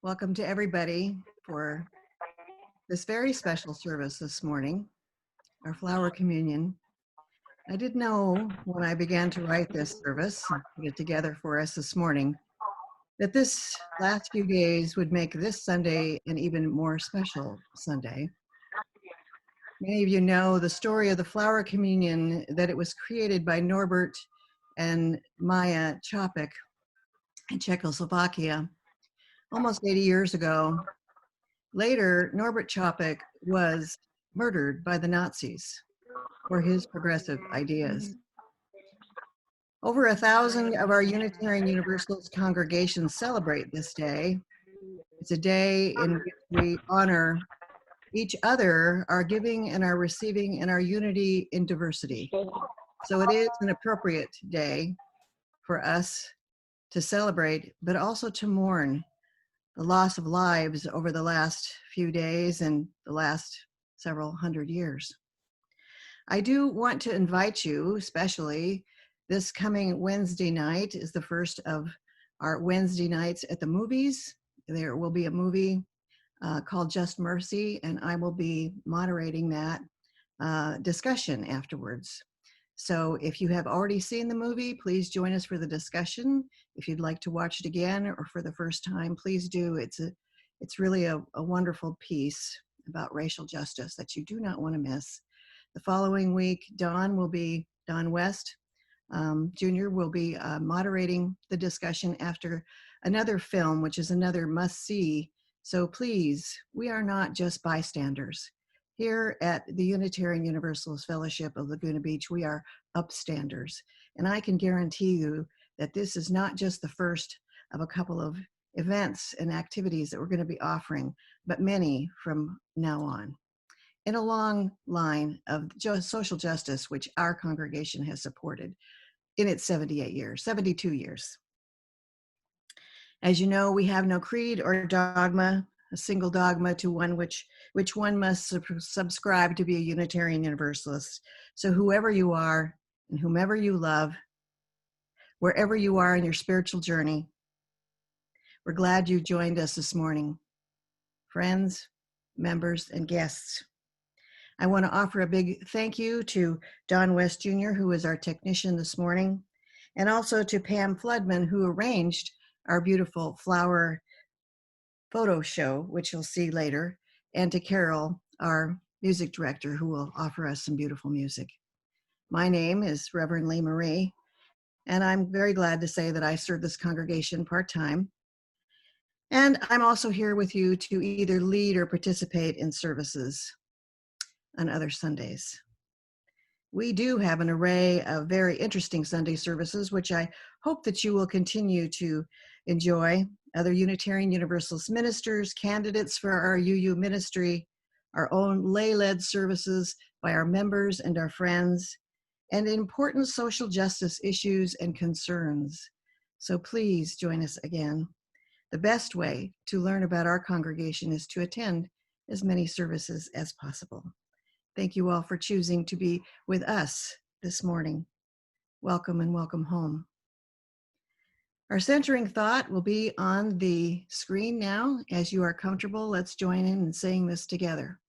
Welcome to everybody for this very special service this morning, our flower communion. I didn't know when I began to write this service and put it together for us this morning that this last few days would make this Sunday an even more special Sunday. Many of you know the story of the flower communion, that it was created by Norbert and Maya Čapek in Czechoslovakia almost 80 years ago. Later, Norbert Čapek was murdered by the Nazis for his progressive ideas. Over 1,000 of our Unitarian Universalist congregations celebrate this day. It's a day in which we honor each other, our giving and our receiving, and our unity in diversity. So it is an appropriate day for us to celebrate, but also to mourn the loss of lives over the last few days and the last several hundred years. I do want to invite you, especially this coming Wednesday night is the first of our Wednesday nights at the movies. There will be a movie called Just Mercy, and I will be moderating that discussion afterwards. So if you have already seen the movie, please join us for the discussion. If you'd like to watch it again or for the first time, please do. It's really a wonderful piece about racial justice that you do not want to miss. The following week, Don West Jr. will be moderating the discussion after another film, which is another must-see. So please, we are not just bystanders. Here at the Unitarian Universalist Fellowship of Laguna Beach, we are upstanders. And I can guarantee you that this is not just the first of a couple of events and activities that we're going to be offering, but many from now on, in a long line of social justice, which our congregation has supported in its 72 years. As you know, we have no creed or dogma, a single dogma to one which one must subscribe to be a Unitarian Universalist. So whoever you are and whomever you love, wherever you are in your spiritual journey, we're glad you joined us this morning. Friends, members, and guests. I want to offer a big thank you to Don West Jr., who is our technician this morning, and also to Pam Flodman, who arranged our beautiful flower photo show, which you'll see later, and to Carole, our music director, who will offer us some beautiful music. My name is Reverend Lee Marie, and I'm very glad to say that I serve this congregation part-time. And I'm also here with you to either lead or participate in services on other Sundays. We do have an array of very interesting Sunday services, which I hope that you will continue to enjoy. Other Unitarian Universalist ministers, candidates for our UU ministry, our own lay-led services by our members and our friends, and important social justice issues and concerns. So please join us again. The best way to learn about our congregation is to attend as many services as possible. Thank you all for choosing to be with us this morning. Welcome and welcome home. Our centering thought will be on the screen now. As you are comfortable, let's join in and saying this together.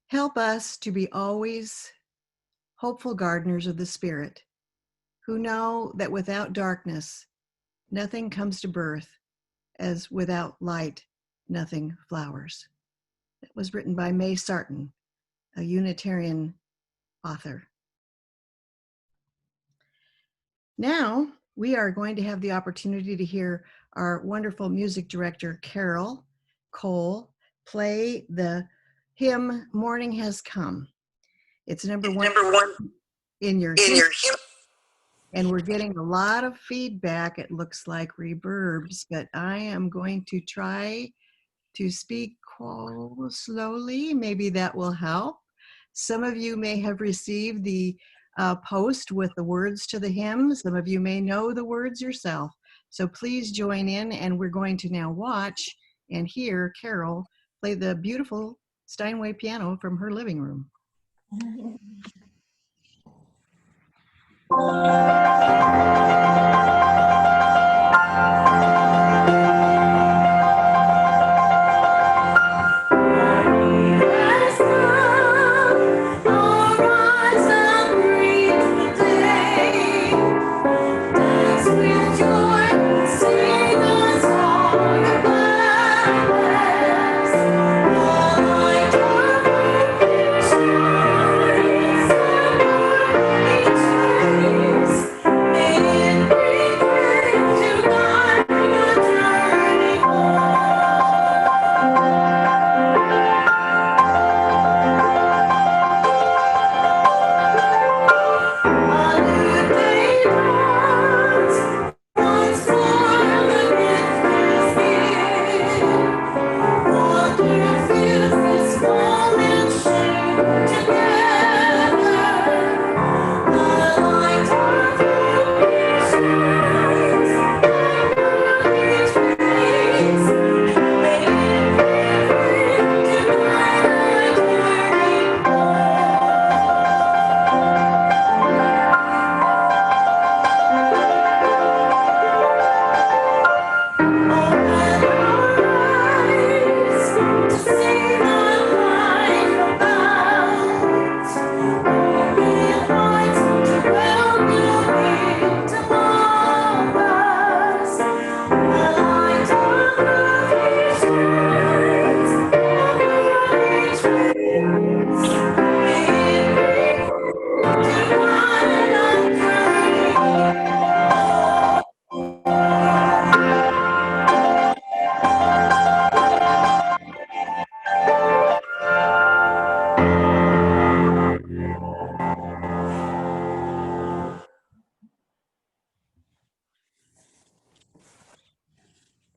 Help us to be always hopeful gardeners of the Spirit, who know that without darkness, nothing comes to birth, as without light, nothing flowers. It was written by May Sarton, a Unitarian author. Now, we are going to have the opportunity to hear our wonderful music director, Carole Cole, play the hymn, Morning Has Come. It's number one in your hymn. And we're getting a lot of feedback. It looks like reverbs, but I am going to try to speak slowly. Maybe that will help. Some of you may have received the post with the words to the hymn. Some of you may know the words yourself. So please join in, and we're going to now watch and hear Carole play the beautiful Steinway piano from her living room.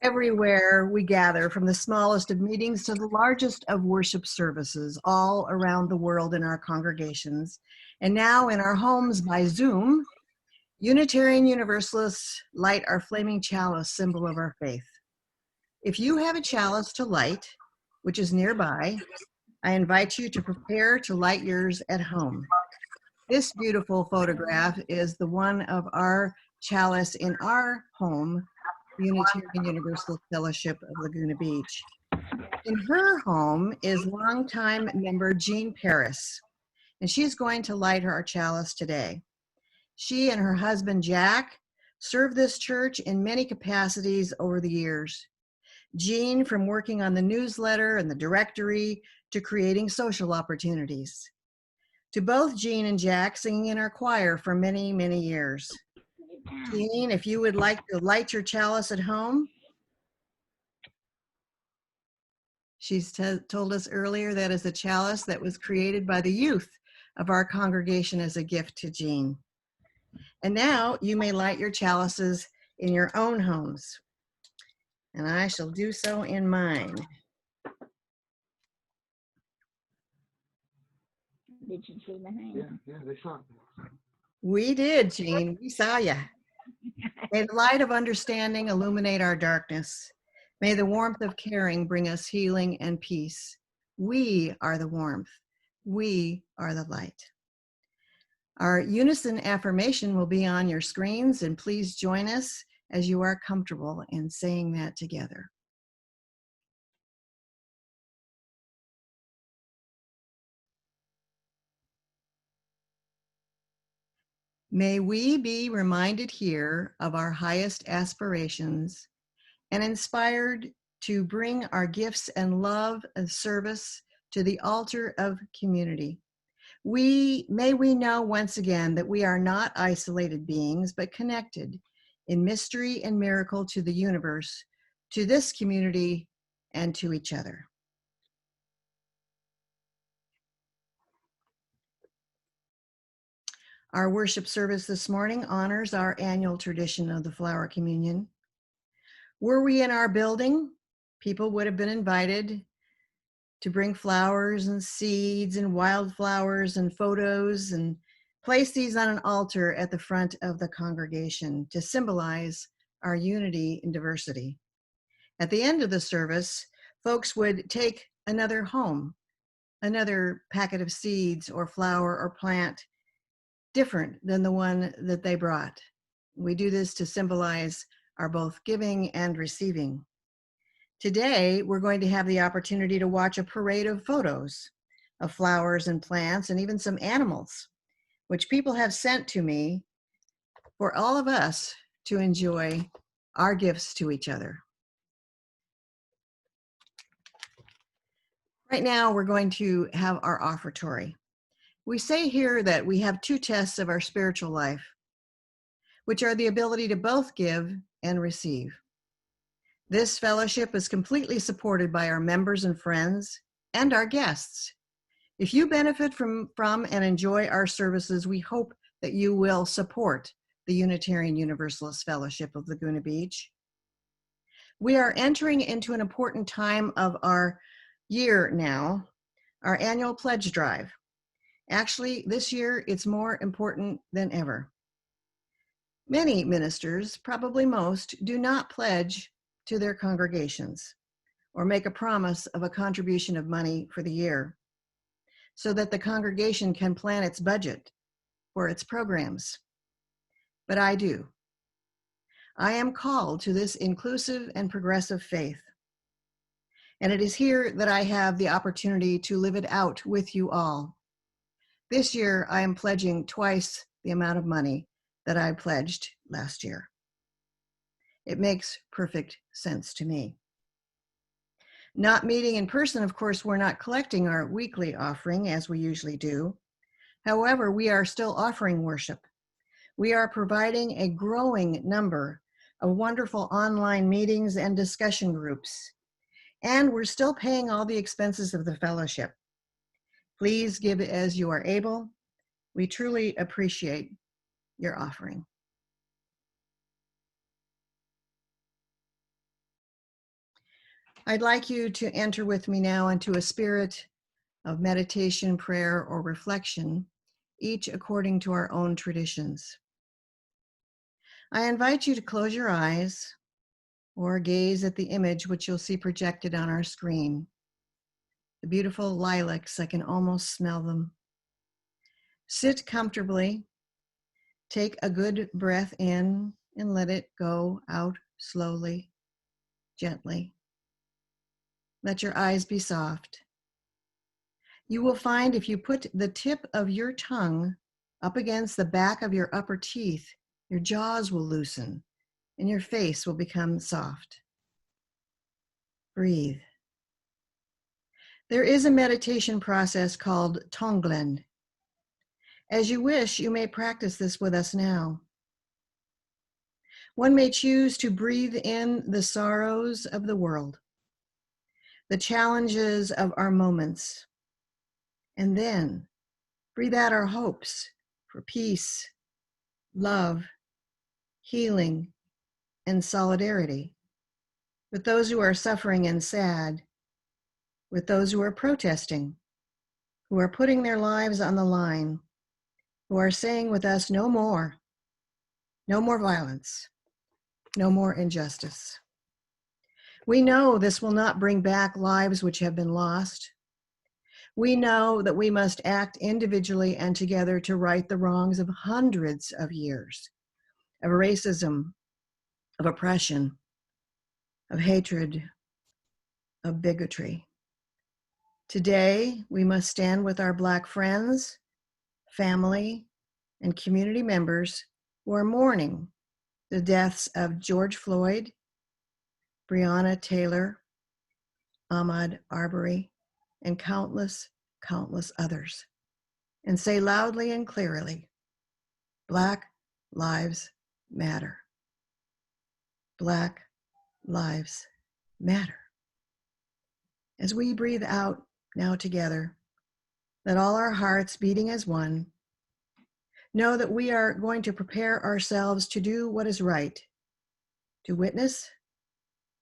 Everywhere we gather, from the smallest of meetings to the largest of worship services, all around the world in our congregations, and now in our homes by Zoom, Unitarian Universalists light our flaming chalice, symbol of our faith. If you have a chalice to light, which is nearby, I invite you to prepare to light yours at home. This beautiful photograph is the one of our chalice in our home, Unitarian Universalist Fellowship of Laguna Beach. In her home is longtime member Jean Paris, and she's going to light her chalice today. She and her husband Jack served this church in many capacities over the years. Jean, from working on the newsletter and the directory to creating social opportunities. To both Jean and Jack, singing in our choir for many, many years. Jean, if you would like to light your chalice at home. She's told us earlier that is a chalice that was created by the youth of our congregation as a gift to Jean. And now you may light your chalices in your own homes. And I shall do so in mine. Did you see my hand? Yeah, they saw it. We did, Jean. We saw you. May the light of understanding illuminate our darkness. May the warmth of caring bring us healing and peace. We are the warmth. We are the light. Our Unison Affirmation will be on your screens, and please join us as you are comfortable in saying that together. May we be reminded here of our highest aspirations and inspired to bring our gifts and love and service to the altar of community. May we know once again that we are not isolated beings, but connected in mystery and miracle to the universe, to this community, and to each other. Our worship service this morning honors our annual tradition of the Flower Communion. Were we in our building, people would have been invited to bring flowers and seeds and wildflowers and photos and place these on an altar at the front of the congregation to symbolize our unity in diversity. At the end of the service, folks would take another home, another packet of seeds or flower or plant different than the one that they brought. We do this to symbolize our both giving and receiving. Today, we're going to have the opportunity to watch a parade of photos of flowers and plants and even some animals, which people have sent to me for all of us to enjoy our gifts to each other. Right now, we're going to have our offertory. We say here that we have two tests of our spiritual life, which are the ability to both give and receive. This fellowship is completely supported by our members and friends and our guests. If you benefit from and enjoy our services, we hope that you will support the Unitarian Universalist Fellowship of Laguna Beach. We are entering into an important time of our year now, our annual pledge drive. Actually, this year, it's more important than ever. Many ministers, probably most, do not pledge to their congregations or make a promise of a contribution of money for the year so that the congregation can plan its budget for its programs. But I do. I am called to this inclusive and progressive faith. And it is here that I have the opportunity to live it out with you all. This year, I am pledging twice the amount of money that I pledged last year. It makes perfect sense to me. Not meeting in person, of course, we're not collecting our weekly offering as we usually do. However, we are still offering worship. We are providing a growing number of wonderful online meetings and discussion groups. And we're still paying all the expenses of the fellowship. Please give as you are able. We truly appreciate your offering. I'd like you to enter with me now into a spirit of meditation, prayer, or reflection, each according to our own traditions. I invite you to close your eyes or gaze at the image which you'll see projected on our screen. The beautiful lilacs, I can almost smell them. Sit comfortably, take a good breath in and let it go out slowly, gently. Let your eyes be soft. You will find if you put the tip of your tongue up against the back of your upper teeth, your jaws will loosen and your face will become soft. Breathe. There is a meditation process called Tonglen. As you wish, you may practice this with us now. One may choose to breathe in the sorrows of the world, the challenges of our moments, and then breathe out our hopes for peace, love, healing, and solidarity with those who are suffering and sad, with those who are protesting, who are putting their lives on the line, who are saying with us, no more violence, no more injustice. We know this will not bring back lives which have been lost. We know that we must act individually and together to right the wrongs of hundreds of years of racism, of oppression, of hatred, of bigotry. Today, we must stand with our Black friends, family, and community members who are mourning the deaths of George Floyd, Breonna Taylor, Ahmaud Arbery, and countless others, and say loudly and clearly, Black lives matter. Black lives matter. As we breathe out now together, let all our hearts beating as one, know that we are going to prepare ourselves to do what is right, to witness,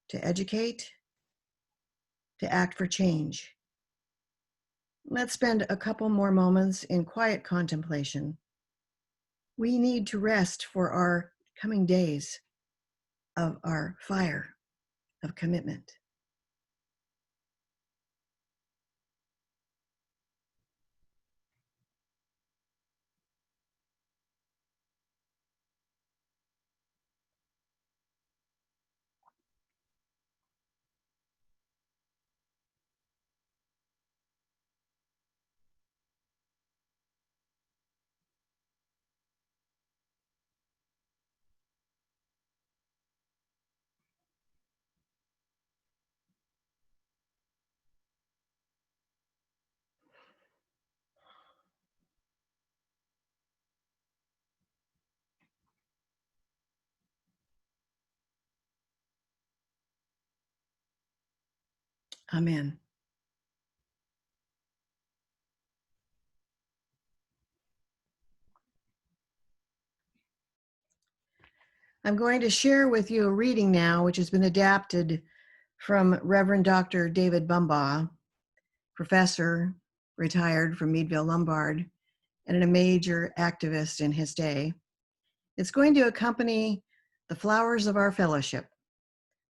to educate, to act for change. Let's spend a couple more moments in quiet contemplation. We need to rest for our coming days of our fire of commitment. Amen. I'm going to share with you a reading now, which has been adapted from Reverend Dr. David Bumbaugh, professor, retired from Meadville Lombard, and a major activist in his day. It's going to accompany the flowers of our fellowship.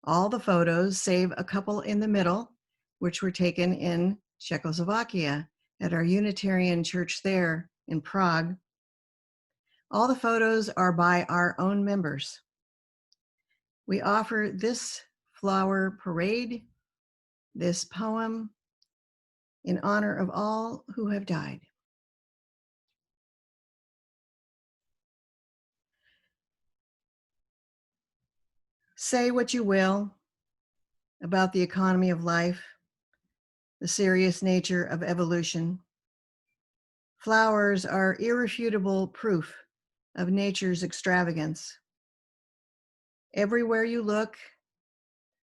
All the photos, save a couple in the middle, which were taken in Czechoslovakia at our Unitarian church there in Prague. All the photos are by our own members. We offer this flower parade, this poem, in honor of all who have died. Say what you will about the economy of life, the serious nature of evolution. Flowers are irrefutable proof of nature's extravagance. Everywhere you look,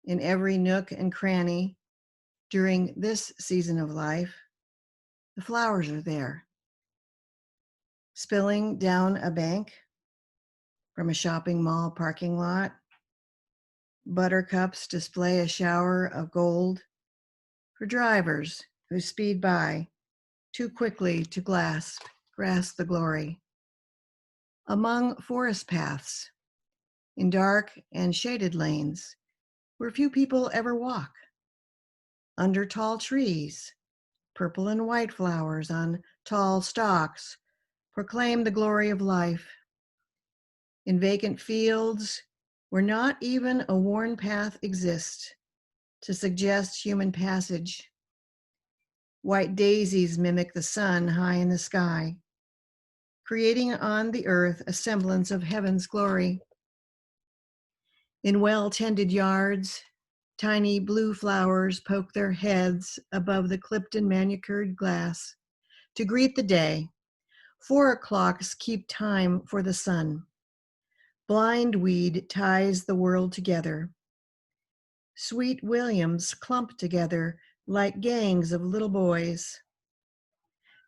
in every nook and cranny, during this season of life, the flowers are there. Spilling down a bank from a shopping mall parking lot, buttercups display a shower of gold for drivers who speed by too quickly to grasp the glory. Among forest paths, in dark and shaded lanes, where few people ever walk, under tall trees, purple and white flowers on tall stalks proclaim the glory of life. In vacant fields where not even a worn path exists to suggest human passage, white daisies mimic the sun high in the sky, creating on the earth a semblance of heaven's glory. In well-tended yards, tiny blue flowers poke their heads above the clipped and manicured glass to greet the day. 4 o'clocks keep time for the sun. Blindweed ties the world together. Sweet williams clump together like gangs of little boys.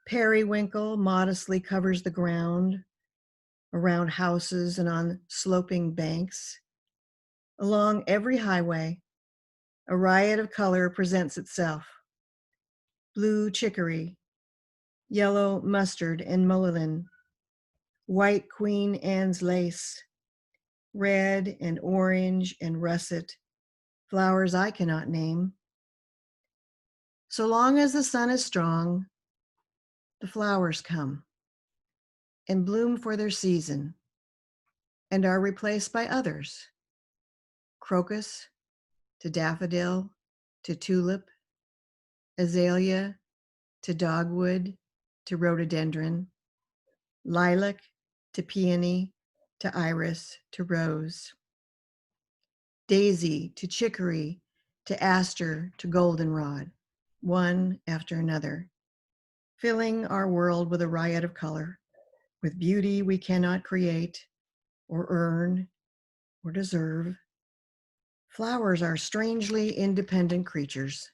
Periwinkle modestly covers the ground around houses and on sloping banks. Along every highway, a riot of color presents itself. Blue chicory, yellow mustard and mullein, white Queen Anne's lace, red and orange and russet, flowers I cannot name. So long as the sun is strong, the flowers come and bloom for their season and are replaced by others. Crocus to daffodil to tulip, azalea to dogwood to rhododendron, lilac to peony to iris to rose, daisy to chicory to aster to goldenrod, one after another, filling our world with a riot of color, with beauty we cannot create or earn or deserve. Flowers are strangely independent creatures.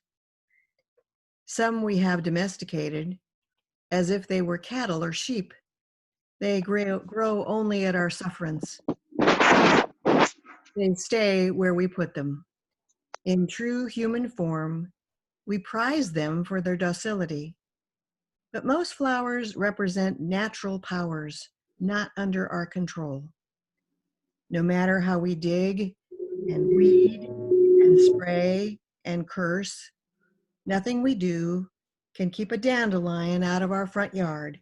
Some we have domesticated as if they were cattle or sheep. They grow only at our sufferance. They stay where we put them. In true human form, we prize them for their docility. But most flowers represent natural powers not under our control. No matter how we dig and weed and spray and curse, nothing we do can keep a dandelion out of our front yard.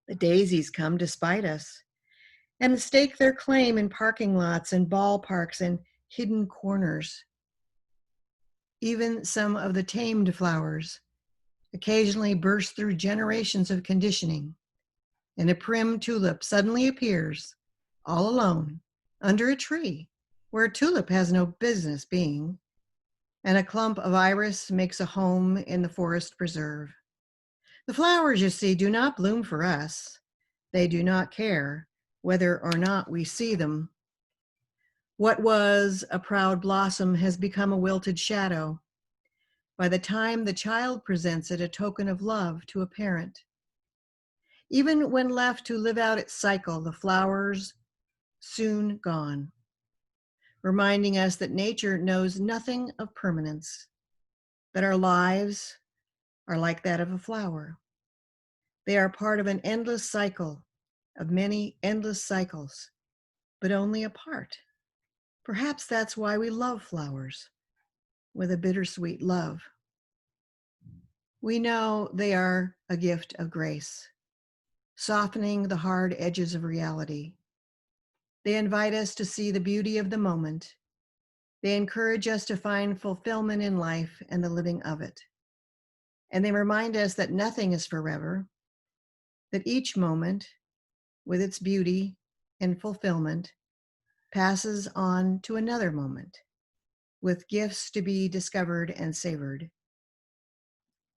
The daisies come to spite us and stake their claim in parking lots and ballparks and hidden corners. Even some of the tamed flowers occasionally burst through generations of conditioning, and a prim tulip suddenly appears all alone under a tree where a tulip has no business being, and a clump of iris makes a home in the forest preserve. The flowers, you see, do not bloom for us. They do not care whether or not we see them. What was a proud blossom has become a wilted shadow. by the time the child presents it a token of love to a parent. Even when left to live out its cycle, the flower's soon gone, reminding us that nature knows nothing of permanence, that our lives are like that of a flower. They are part of an endless cycle, of many endless cycles, but only a part. Perhaps that's why we love flowers, with a bittersweet love. We know they are a gift of grace, softening the hard edges of reality. They invite us to see the beauty of the moment. They encourage us to find fulfillment in life and the living of it. And they remind us that nothing is forever, that each moment, with its beauty and fulfillment, passes on to another moment, with gifts to be discovered and savored.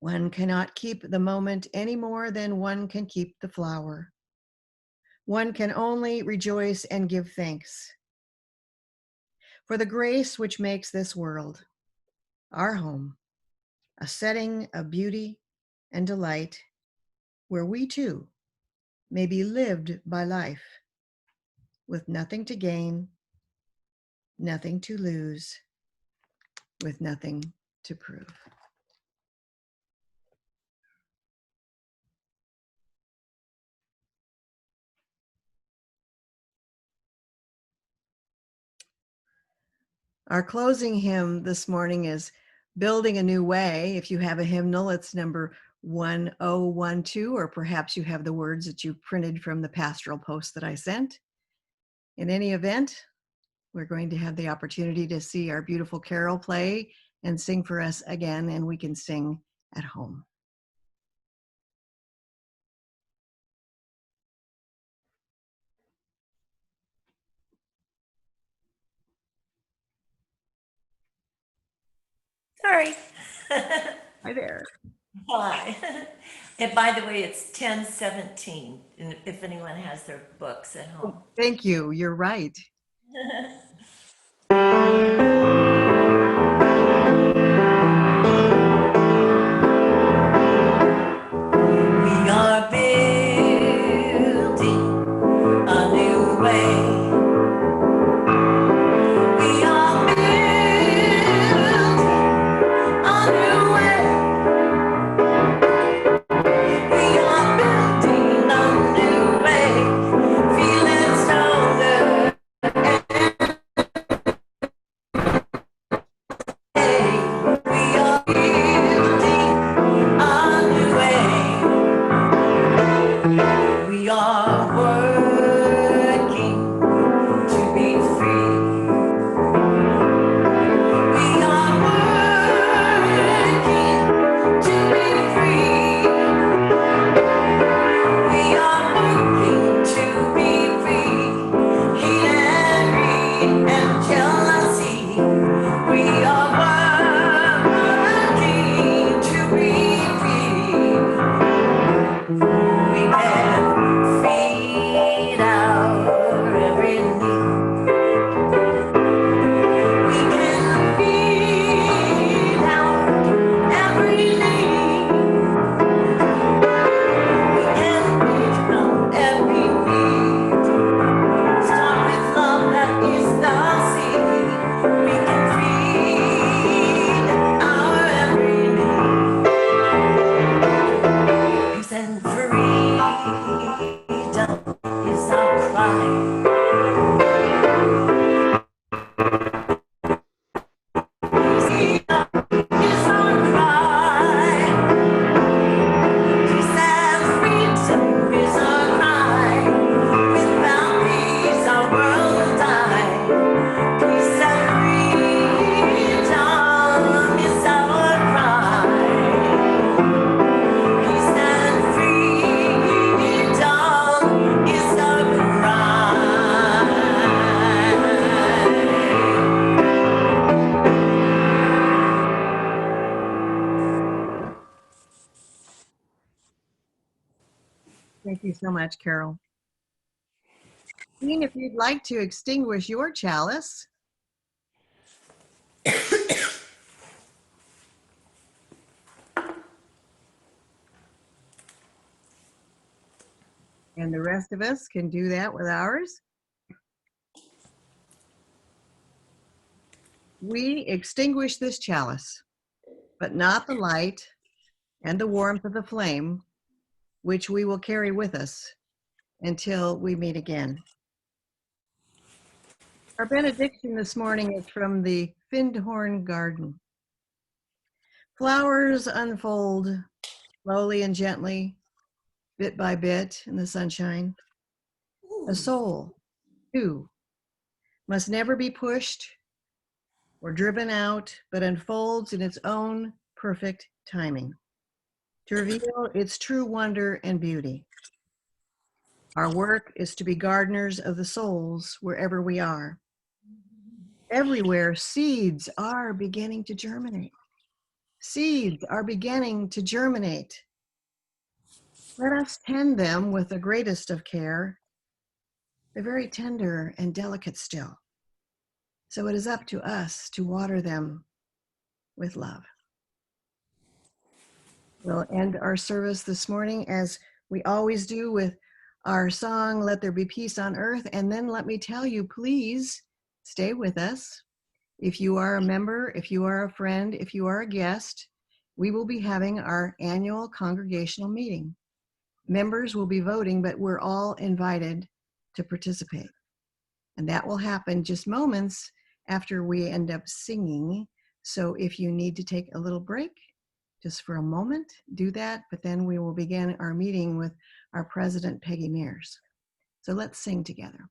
One cannot keep the moment any more than one can keep the flower. One can only rejoice and give thanks for the grace which makes this world, our home, a setting of beauty and delight where we too may be lived by life with nothing to gain, nothing to lose, with nothing to prove. Our closing hymn this morning is Building a New Way. If you have a hymnal, it's number 1012, or perhaps you have the words that you printed from the pastoral post that I sent. In any event, we're going to have the opportunity to see our beautiful Carole play and sing for us again, and we can sing at home. Sorry. Hi there. Hi. And by the way, it's 10:17, if anyone has their books at home. Thank you. You're right. We are building a new way. We are building a new way. We are building a new way. Feeling stronger. We are building a new way. We are working to be free. We are working to be free. We are working to be free. Heat and greed and jealousy. We are working to be free. We can feed our every need. We can feed our every need. We can feed our every need. Start with love, that is the seed. We can feed our every need. Peace and freedom is our cry. Freedom is our cry. Peace and freedom is our cry. Without peace, our world will die. Peace and freedom is our cry. Peace and freedom is our cry. Thank you so much, Carole. Dean, if you'd like to extinguish your chalice. And the rest of us can do that with ours. We extinguish this chalice, but not the light and the warmth of the flame, which we will carry with us until we meet again. Our benediction this morning is from the Findhorn Garden. Flowers unfold slowly and gently, bit by bit in the sunshine. A soul, too, must never be pushed or driven out, but unfolds in its own perfect timing to reveal its true wonder and beauty. Our work is to be gardeners of the souls wherever we are. Everywhere, seeds are beginning to germinate. Seeds are beginning to germinate. Let us tend them with the greatest of care. They're very tender and delicate still. So it is up to us to water them with love. We'll end our service this morning as we always do with our song, Let There Be Peace on Earth. And then let me tell you, please stay with us. If you are a member, if you are a friend, if you are a guest, we will be having our annual congregational meeting. Members will be voting, but we're all invited to participate. And that will happen just moments after we end up singing. So if you need to take a little break, just for a moment, do that. But then we will begin our meeting with our president, Peggy Mears. So let's sing together.